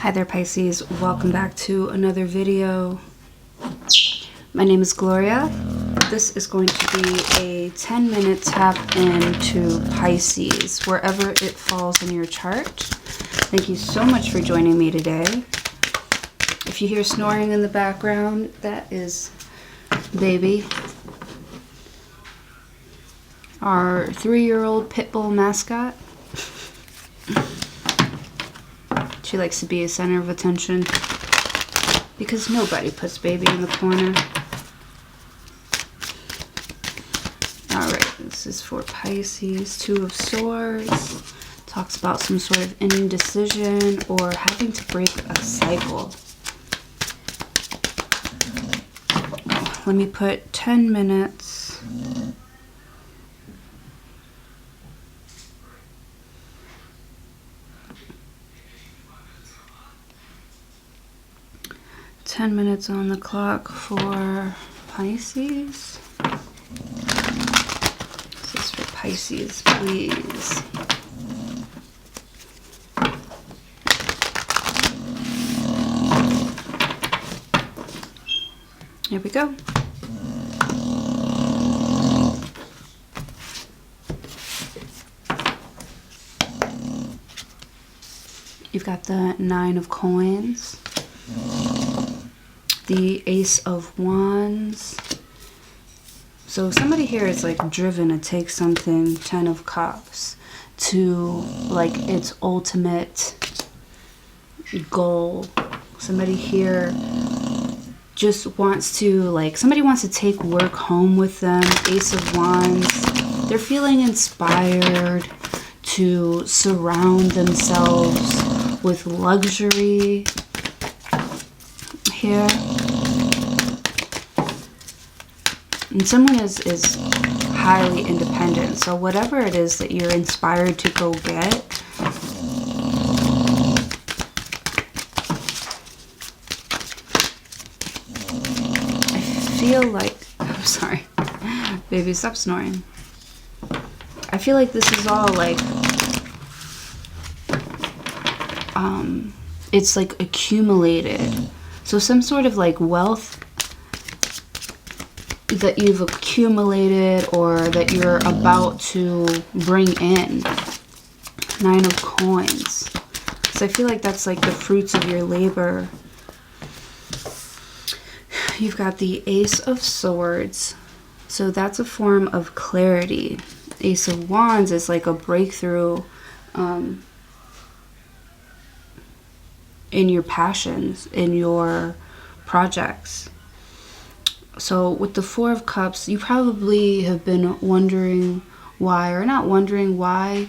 Hi there, Pisces. Welcome back to another video. My name is Gloria. This is going to be a 10-minute tap into Pisces, wherever it falls in your chart. Thank you so much for joining me today. If you hear snoring in the background, that is Baby, our 3-year-old pit bull mascot. She likes to be a center of attention because nobody puts Baby in the corner. Alright, this is for Pisces. 2 of Swords. Talks about some sort of indecision or having to break a cycle. Let me put 10 minutes. On the clock for Pisces. This is for Pisces, please. Here we go. You've got the 9 of Coins. The Ace of Wands. So somebody here is like driven to take something, 10 of Cups, to like its ultimate goal. Somebody here just wants to, like, somebody wants to take work home with them. Ace of Wands. They're feeling inspired to surround themselves with luxury here. And someone is highly independent, so whatever it is that you're inspired to go get, I feel like, I'm sorry, Baby, stop snoring. I feel like this is all like, it's like accumulated. So some sort of like wealth that you've accumulated or that you're about to bring in. 9 of Coins. So I feel like that's like the fruits of your labor. You've got the Ace of Swords. So that's a form of clarity. Ace of Wands is like a breakthrough in your passions, in your projects. So with the 4 of Cups, you probably have been wondering why, or not wondering why,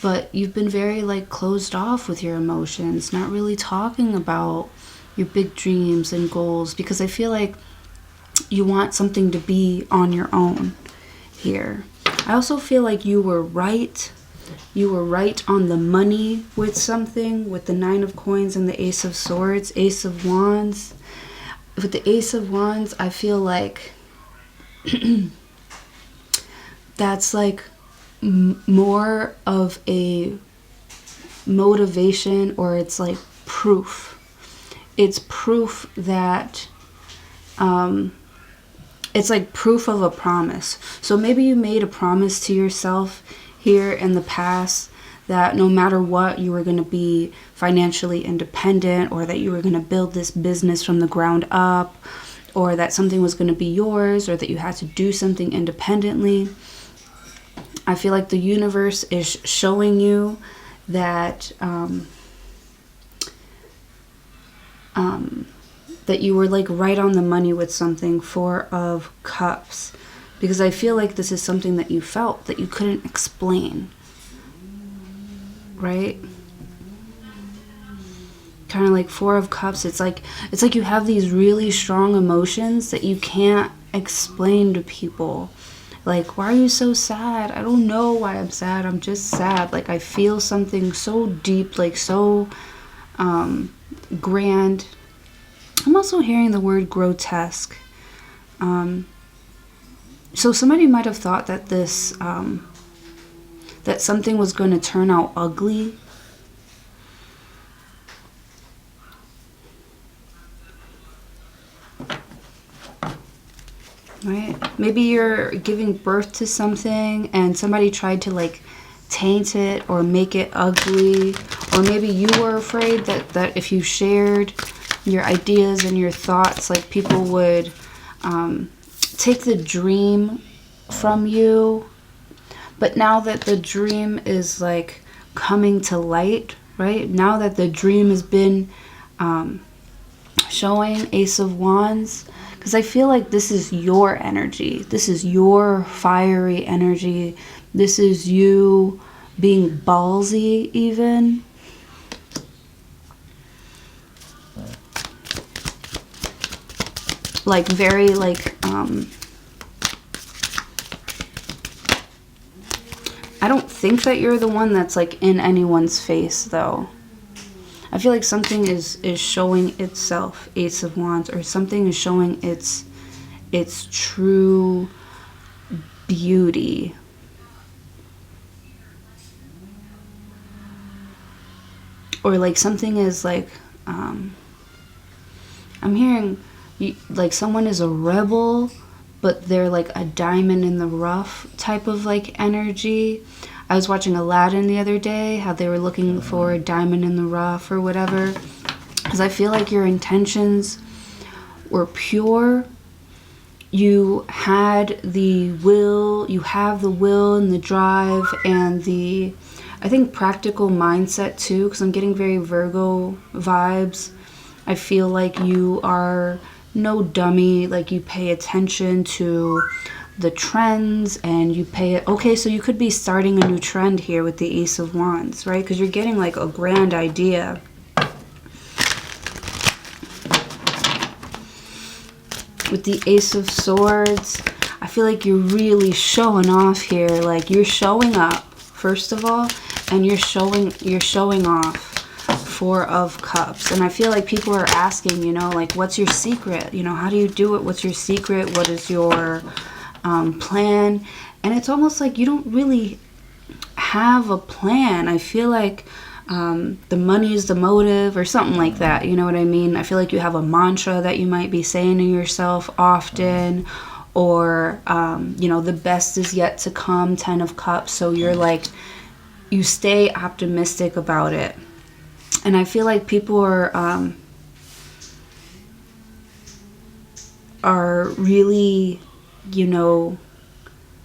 but you've been very like closed off with your emotions, not really talking about your big dreams and goals, because I feel like you want something to be on your own here. I also feel like you were right. You were right on the money with something, with the 9 of Coins and the Ace of Swords, Ace of Wands. With the Ace of Wands, I feel like that's like more of a motivation, or it's like proof. It's proof that, it's like proof of a promise. So maybe you made a promise to yourself here in the past that no matter what, you were going to be financially independent, or that you were going to build this business from the ground up, or that something was going to be yours, or that you had to do something independently. I feel like the universe is showing you that that you were like right on the money with something. 4 of Cups. Because I feel like this is something that you felt that you couldn't explain. Right? Kind of like 4 of Cups. It's like you have these really strong emotions that you can't explain to people. Like, why are you so sad? I don't know why I'm sad. I'm just sad. Like, I feel something so deep, like so grand. I'm also hearing the word grotesque. So somebody might have thought that this that something was going to turn out ugly, right? Maybe you're giving birth to something and somebody tried to like taint it or make it ugly, or maybe you were afraid that if you shared your ideas and your thoughts, like people would take the dream from you. But now that the dream is like coming to light, right? Now that the dream has been showing, Ace of Wands, because I feel like this is your energy. This is your fiery energy. This is you being ballsy even. Like very like, I don't think that you're the one that's like in anyone's face though. I feel like something is showing itself, Ace of Wands, or something is showing its true beauty. Or like something is like, I'm hearing like someone is a rebel, but they're like a diamond in the rough type of like energy. I was watching Aladdin the other day, how they were looking for a diamond in the rough or whatever. Because I feel like your intentions were pure. You had the will, you have the will and the drive and the, I think, practical mindset too, because I'm getting very Virgo vibes. I feel like you are no dummy, like you pay attention to the trends and you pay it. Okay, so you could be starting a new trend here with the Ace of Wands, right? Because you're getting like a grand idea. With the Ace of Swords, I feel like you're really showing off here. Like you're showing up, first of all, and you're showing off. Four of Cups. And I feel like people are asking, you know, like, what's your secret? You know, how do you do it? What's your secret? What is your plan? And it's almost like you don't really have a plan. I feel like the money is the motive or something like that. You know what I mean? I feel like you have a mantra that you might be saying to yourself often, or, you know, the best is yet to come, 10 of Cups. So you're like, you stay optimistic about it. And I feel like people are really, you know,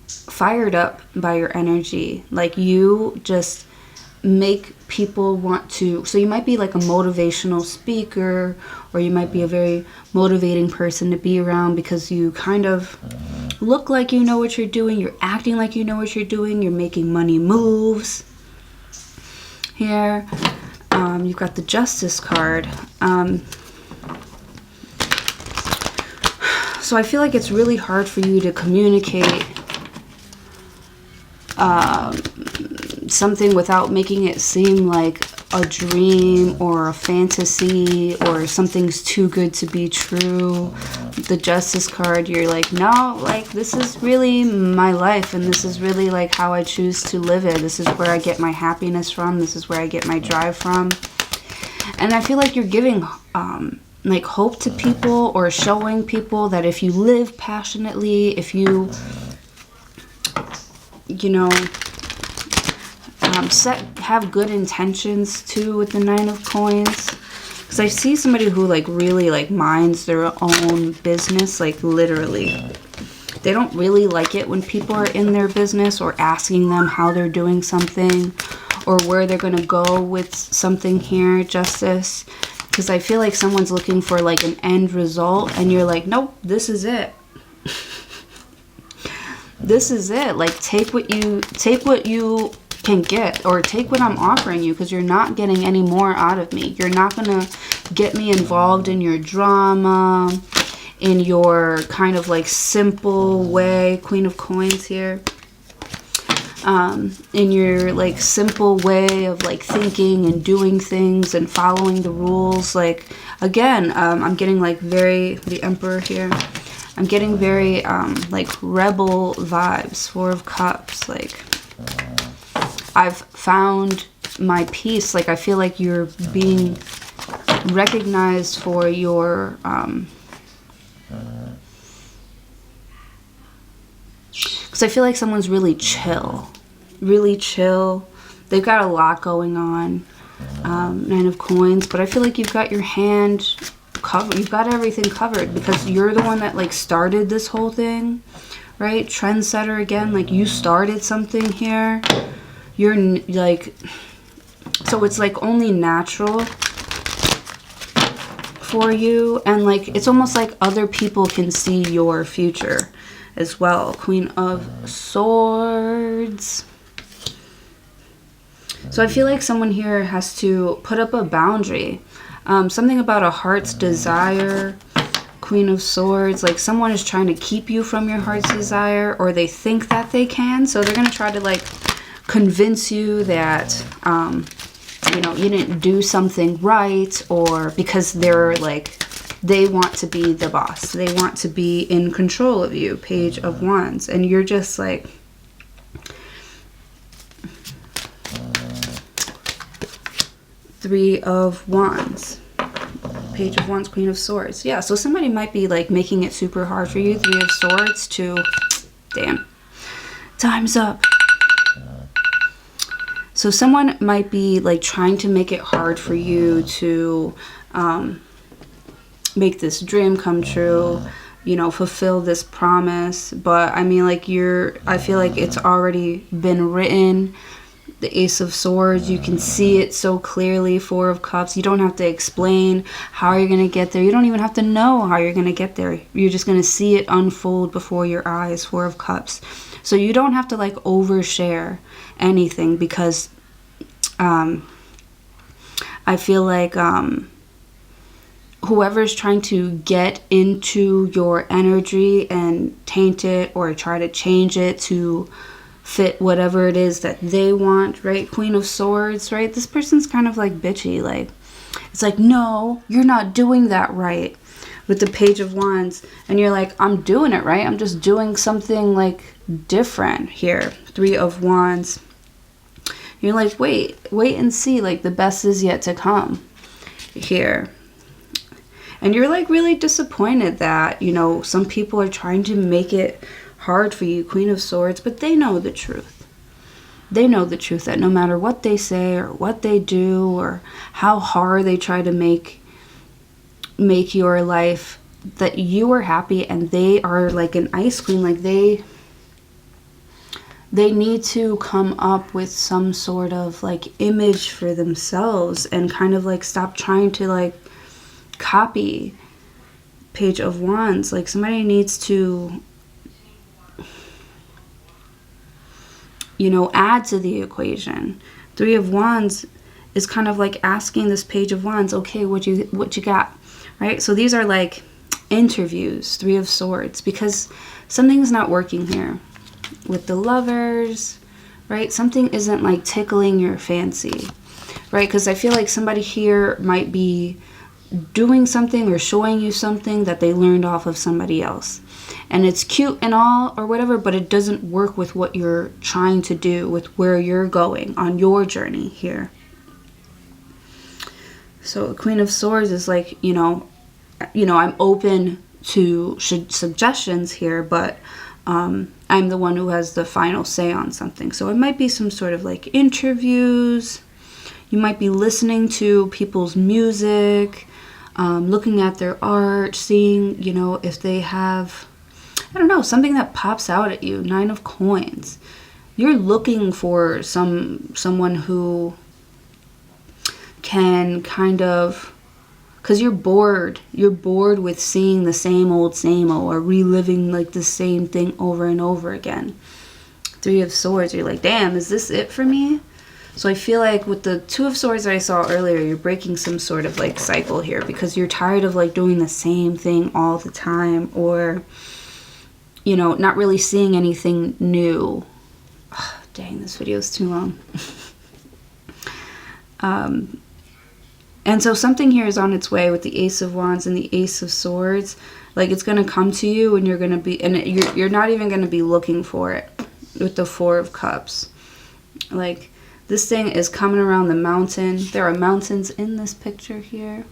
fired up by your energy. Like you just make people want to, so you might be like a motivational speaker, or you might be a very motivating person to be around because you kind of look like you know what you're doing, you're acting like you know what you're doing, you're making money moves here. You've got the Justice card. So I feel like it's really hard for you to communicate something without making it seem like a dream or a fantasy or something's too good to be true. The Justice card, you're like, no, like this is really my life and this is really like how I choose to live it. This is where I get my happiness from. This is where I get my drive from. And I feel like you're giving like hope to people, or showing people that if you live passionately, if you know, have good intentions too with the Nine of Coins. Because I see somebody who like really like minds their own business, like literally. They don't really like it when people are in their business or asking them how they're doing something or where they're going to go with something here, Justice. Because I feel like someone's looking for like an end result and you're like, nope, this is it. This is it. Like take what you can get, or take what I'm offering you, because you're not getting any more out of me. You're not going to get me involved in your drama, in your kind of like simple way, Queen of Coins here. In your like simple way of like thinking and doing things and following the rules. Like again, I'm getting like very, the Emperor here, I'm getting very like rebel vibes. Four of Cups. Like I've found my peace. Like I feel like you're being recognized for your So I feel like someone's really chill. Really chill. They've got a lot going on. Nine of Coins. But I feel like you've got your hand covered. You've got everything covered because you're the one that like started this whole thing. Right? Trendsetter again. Like you started something here. You're like... So it's like only natural for you. And like it's almost like other people can see your future as well. Queen of Swords. So I feel like someone here has to put up a boundary. Something about a heart's desire. Queen of Swords. Like someone is trying to keep you from your heart's desire, or they think that they can. So they're going to try to like convince you that, you know, you didn't do something right, or because they're like, they want to be the boss. They want to be in control of you. Page of Wands. And you're just like... Three of Wands. Page of Wands, Queen of Swords. Yeah, so somebody might be like making it super hard for you. Three of Swords to... Damn. Time's up. So someone might be like trying to make it hard for you to make this dream come true, you know, fulfill this promise. But I mean, like I feel like it's already been written. The Ace of Swords, you can see it so clearly. Four of Cups, you don't have to explain how you're going to get there. You don't even have to know how you're going to get there. You're just going to see it unfold before your eyes. Four of Cups. So you don't have to like overshare anything, because I feel like whoever's trying to get into your energy and taint it or try to change it to fit whatever it is that they want, right? Queen of Swords, right? This person's kind of like bitchy. Like, it's like, no, you're not doing that right. With the Page of Wands. And you're like, I'm doing it right. I'm just doing something like different here. Three of Wands. You're like, wait and see. Like, the best is yet to come here. And you're like really disappointed that, you know, some people are trying to make it hard for you. Queen of Swords. But they know the truth. They know the truth that no matter what they say or what they do or how hard they try to make your life, that you are happy, and they are like an ice queen. Like they need to come up with some sort of like image for themselves and kind of like stop trying to like copy. Page of Wands. Like somebody needs to, you know, add to the equation. Three of Wands is kind of like asking this Page of Wands, okay, what you got, right? So these are like interviews. Three of Swords, because something's not working here with the Lovers, right? Something isn't like tickling your fancy, right? Because I feel like somebody here might be doing something or showing you something that they learned off of somebody else. And it's cute and all or whatever, but it doesn't work with what you're trying to do, with where you're going on your journey here. So Queen of Swords is like, you know, I'm open to suggestions here, but I'm the one who has the final say on something. So it might be some sort of like interviews. You might be listening to people's music, looking at their art, seeing, you know, if they have, I don't know, something that pops out at you. Nine of Coins. You're looking for someone who can kind of, because you're bored with seeing the same old or reliving like the same thing over and over again. Three of Swords, you're like, damn, is this it for me? So I feel like with the Two of Swords that I saw earlier, you're breaking some sort of like cycle here, because you're tired of like doing the same thing all the time, or, you know, not really seeing anything new. Oh, dang, this video is too long. And so something here is on its way with the Ace of Wands and the Ace of Swords. Like it's going to come to you, and you're going to be, and you're not even going to be looking for it with the Four of Cups. Like this thing is coming around the mountain. There are mountains in this picture here.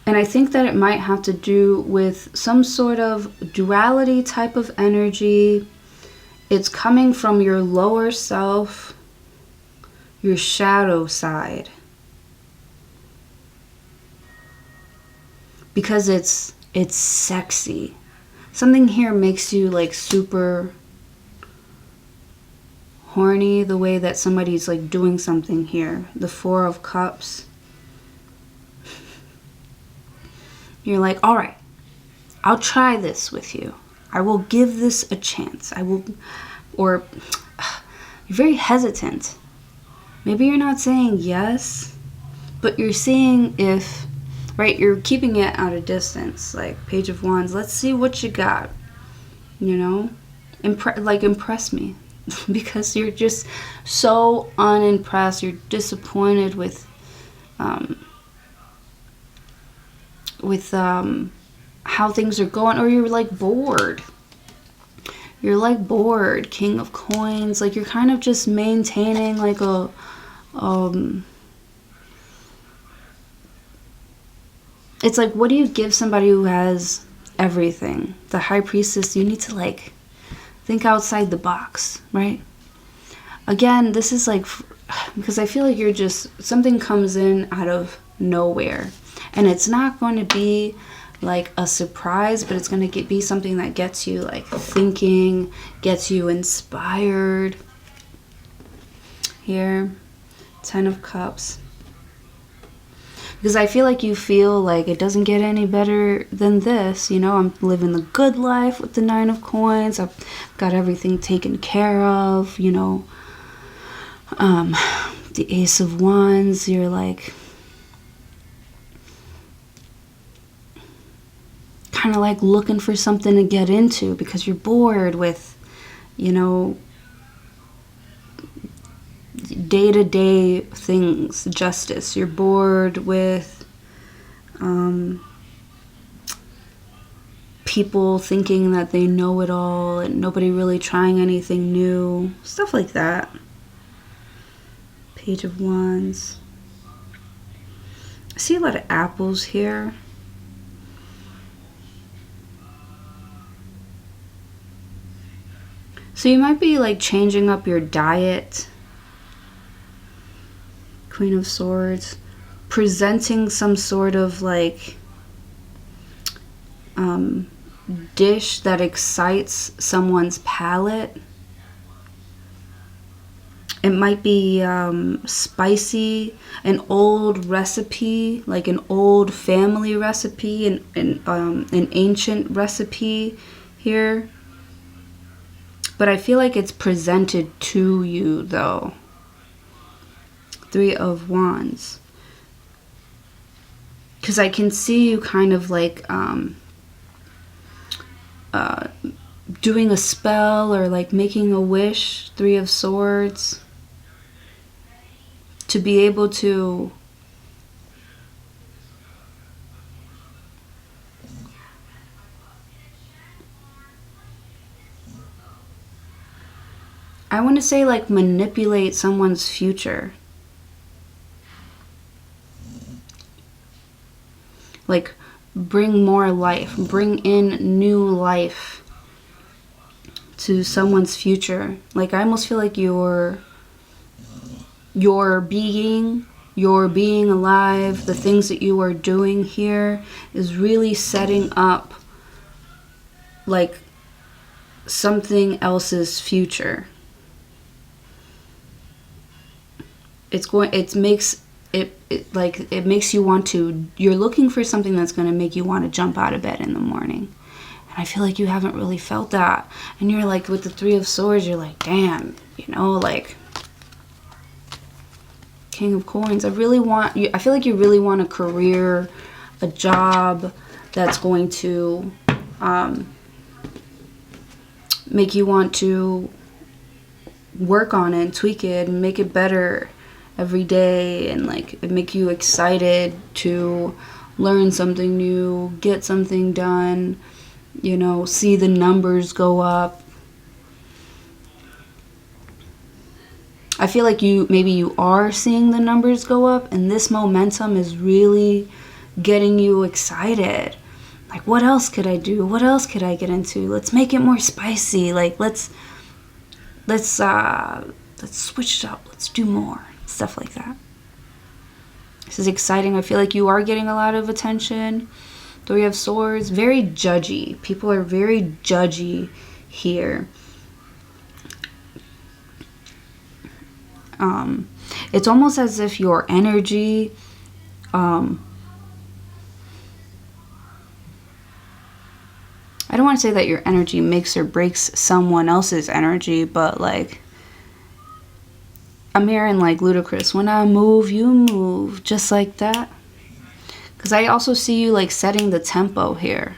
And I think that it might have to do with some sort of duality type of energy. It's coming from your lower self, your shadow side. Because it's sexy. Something here makes you like super horny, the way that somebody's like doing something here. The Four of Cups. You're like, all right, I'll try this with you. I will give this a chance. Or you're very hesitant. Maybe you're not saying yes, but you're seeing if, right, you're keeping it at a distance, like Page of Wands. Let's see what you got, you know? Impress me. Because you're just so unimpressed. You're disappointed with how things are going, or you're like bored. You're like bored. King of Coins. Like you're kind of just maintaining like a it's like, what do you give somebody who has everything? The High Priestess, you need to like think outside the box, right? Again, this is like, because I feel like you're just, something comes in out of nowhere. And it's not going to be like a surprise, but it's going to be something that gets you like thinking, gets you inspired. Here, 10 of Cups. Because I feel like you feel like it doesn't get any better than this. You know, I'm living the good life with the 9 of Coins. I've got everything taken care of, you know. The Ace of Wands, you're like kind of like looking for something to get into because you're bored with, you know, day-to-day things, justice. You're bored with people thinking that they know it all and nobody really trying anything new, stuff like that. Page of Wands. I see a lot of apples here. So you might be like changing up your diet. Queen of Swords. Presenting some sort of like dish that excites someone's palate. It might be spicy, an old recipe, like an old family recipe, an ancient recipe here. But I feel like it's presented to you, though. 3 of Wands. Because I can see you kind of like doing a spell or like making a wish. 3 of Swords. To be able to I want to say like manipulate someone's future. Like bring more life, bring in new life to someone's future. Like I almost feel like your being alive, the things that you are doing here is really setting up like something else's future. It makes you want to, you're looking for something that's going to make you want to jump out of bed in the morning. And I feel like you haven't really felt that. And you're like, with the 3 of Swords, you're like, damn, you know, like King of Coins. I feel like you really want a career, a job that's going to make you want to work on it and tweak it and make it better every day, and like make you excited to learn something new, get something done, you know, see the numbers go up. I feel like maybe you are seeing the numbers go up, and this momentum is really getting you excited. Like, what else could I do? What else could I get into? Let's make it more spicy. Like, let's switch it up. Let's do more. Stuff like that. This is exciting. I feel like you are getting a lot of attention. Three of Swords, very judgy. People are very judgy here. It's almost as if your energy, I don't want to say that your energy makes or breaks someone else's energy, but like, I'm hearing like Ludacris, when I move, you move, just like that. Because I also see you like setting the tempo here.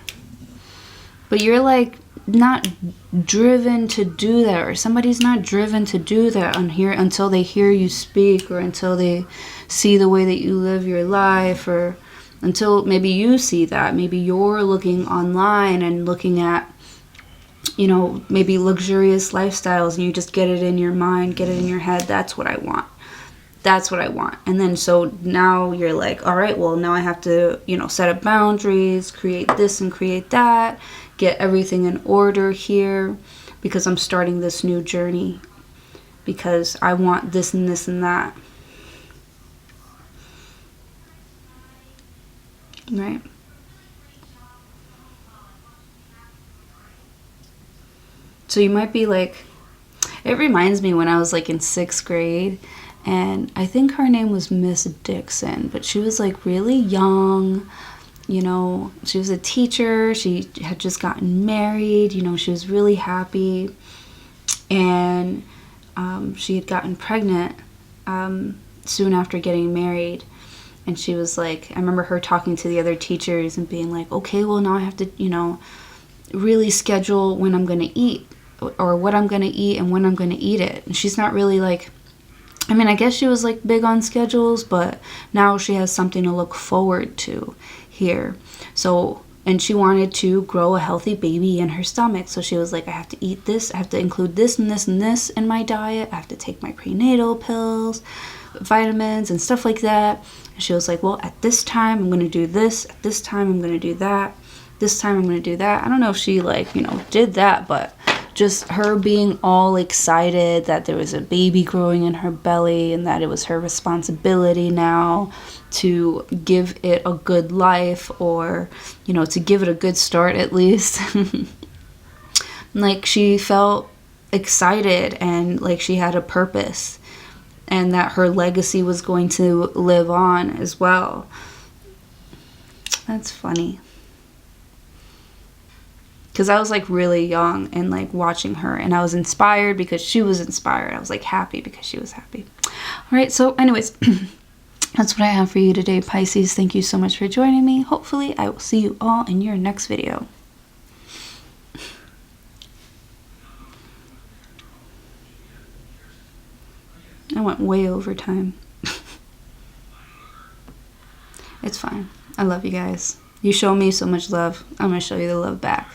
But you're like not driven to do that, or somebody's not driven to do that on here until they hear you speak, or until they see the way that you live your life, or until maybe you see that. Maybe you're looking online and looking at, you know, maybe luxurious lifestyles, and you just get it in your mind, get it in your head. That's what I want. That's what I want. And then so now you're like, all right, well, now I have to, you know, set up boundaries, create this and create that, get everything in order here, because I'm starting this new journey, because I want this and this and that. Right? So you might be like, it reminds me when I was like in 6th grade, and I think her name was Miss Dixon, but she was like really young, you know, she was a teacher, she had just gotten married, you know, she was really happy, and she had gotten pregnant soon after getting married. And she was like, I remember her talking to the other teachers and being like, okay, well, now I have to, you know, really schedule when I'm going to eat, or what I'm going to eat and when I'm going to eat it. And she's not really like, I mean, I guess she was like big on schedules, but now she has something to look forward to here. So, and she wanted to grow a healthy baby in her stomach. So she was like, I have to eat this, I have to include this and this and this in my diet. I have to take my prenatal pills, vitamins and stuff like that. And she was like, well, at this time I'm going to do this, at this time I'm going to do that, this time I'm going to do that. I don't know if she like, you know, did that, but just her being all excited that there was a baby growing in her belly, and that it was her responsibility now to give it a good life, or, you know, to give it a good start at least. Like, she felt excited and like she had a purpose, and that her legacy was going to live on as well. That's funny. Because I was like really young and like watching her, and I was inspired because she was inspired. I was like happy because she was happy. All right, so anyways, that's what I have for you today, Pisces. Thank you so much for joining me. Hopefully I will see you all in your next video. I went way over time. It's fine. I love you guys. You show me so much love. I'm going to show you the love back.